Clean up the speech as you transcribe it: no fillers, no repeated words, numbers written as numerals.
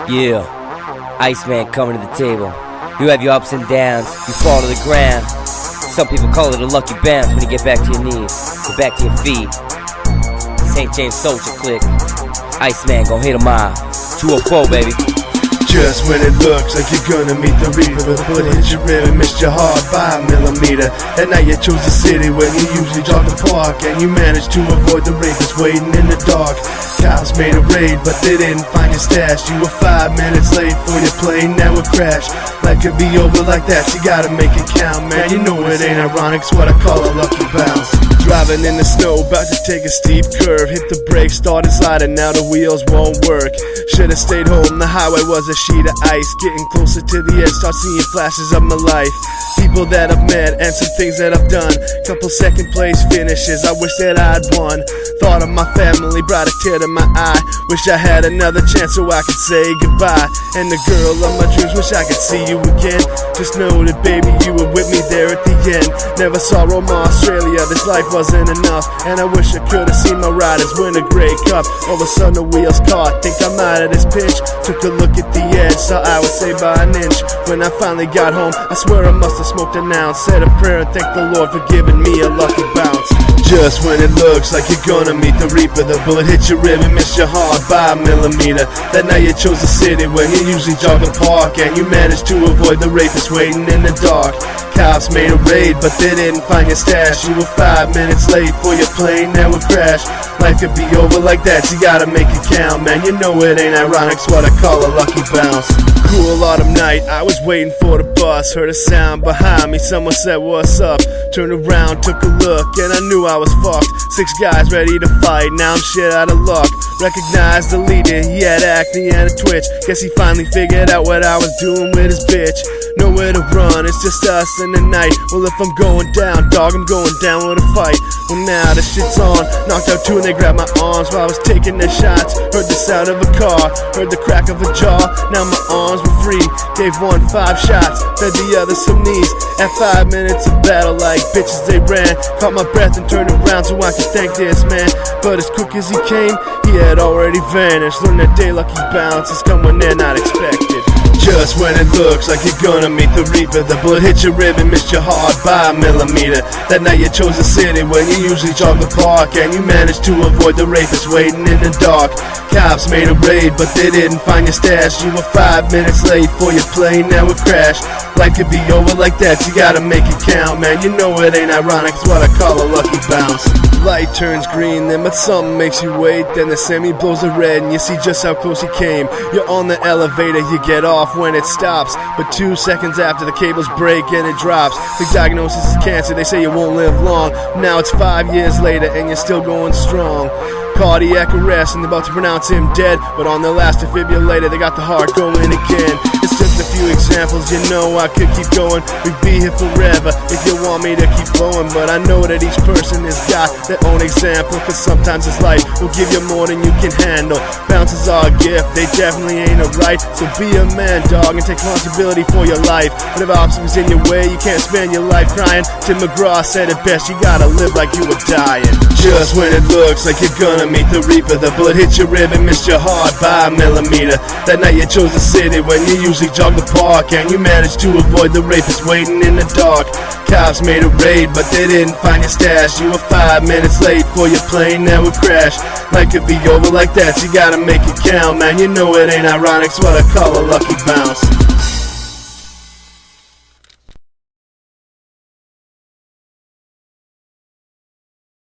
Yeah, IceMan coming to the table. You have your ups and downs, you fall to the ground. Some people call it a lucky bounce when you get back to your knees, get back to your feet. St. James Soldier Click, IceMan gon' hit 'em off. 204, baby. Just when it looks like you're gonna meet the reaper, the bullet hit your rib and missed your heart by a millimeter. That night you chose the city where you usually jog the park, and you managed to avoid the rapist waiting in the dark. Cops made a raid, but they didn't find your stash. You were 5 minutes late for your plane, now it crashed. Life could be over like that, you gotta make it count, man. You know it ain't ironic, it's what I call a lucky bounce. Driving in the snow, about to take a steep curve. Hit the brakes, started sliding, now the wheels won't work. Should've stayed home, the highway was a sheet of ice. Getting closer to the edge, start seeing flashes of my life. People that I've met and some things that I've done. Couple second place finishes, I wish that I'd won. Thought of my family, brought a tear to my eye. Wish I had another chance so I could say goodbye. And the girl of my dreams, wish I could see you again. Just know that baby, you were with me there at the end. Never saw Roma, Australia, this life wasn't enough. And I wish I could've seen my riders win a Grey Cup. All of a sudden the wheels caught, think I'm out of this pitch. Took a look at the edge, saw I was saved by an inch. When I finally got home, I swear I must have smoked an ounce. Said a prayer and thanked the Lord for giving me a lucky bounce. Just when it looks like you're gonna meet the reaper, the bullet hit your rib and missed your heart by a millimeter. That night you chose the city where you usually jog the park, and you managed to avoid the rapist waiting in the dark. Cops made a raid, but they didn't find your stash. You were 5 minutes late for your plane, now it crashed. Life could be over like that, you gotta make it count, man. You know it ain't ironic, it's what I call a lucky bounce. Cool autumn night, I was waiting for the bus. Heard a sound behind me, someone said what's up. Turned around, took a look, and I knew I was fucked. 6 guys ready to fight, now I'm shit out of luck. Recognized the leader, he had acne and a twitch. Guess he finally figured out what I was doing with his bitch. Nowhere to run, it's just us in the night. Well, if I'm going down, dog, I'm going down with a fight. Well, now the shit's on, knocked out 2 and they grabbed my arms while I was taking their shots. Heard the sound of a car, heard the crack of a jaw. Now my arms were free, gave one 5 shots, fed the other some knees. At 5 minutes of battle, like bitches they ran. Caught my breath and turned around so I could thank this man. But as quick as he came, he had already vanished. Learned that day lucky bounces come when they're not expected. Just when it looks like you're gonna meet the reaper, the bullet hit your rib and missed your heart by a millimeter. That night you chose the city where you usually jog the park, and you managed to avoid the rapist waiting in the dark. Cops made a raid, but they didn't find your stash. You were 5 minutes late for your plane, now it crashed. Life could be over like that, you gotta make it count, man. You know it ain't ironic, it's what I call a lucky bounce. Light turns green, then but something makes you wait. Then the semi blows a red and you see just how close he came. You're on the elevator, you get off when it stops, but 2 seconds after the cables break and it drops. The diagnosis is cancer, they say you won't live long. Now it's 5 years later and you're still going strong. Cardiac arrest and they're about to pronounce him dead, but on the last defibrillator they got the heart going again. It's just a few examples, you know I could keep going. We'd be here forever if you want me to keep flowing, but I know that each person has got their own example, cause sometimes this life will give you more than you can handle. Bounces are a gift, they definitely ain't a right, so be a man, dog, and take responsibility for your life. Whatever obstacles in your way, you can't spend your life crying. Tim McGraw said it best, you gotta live like you were dying. Just when it looks like you're gonna meet the reaper, the bullet hit your rib and missed your heart by a millimeter. That night you chose the city when you usually jog the park, and you managed to avoid the rapist waiting in the dark. Cops made a raid, but they didn't find your stash. You were 5 minutes late for your plane, now it crashed. Life could be over like that, so you gotta make it count, man. You know it ain't ironic, it's what I call a lucky bounce.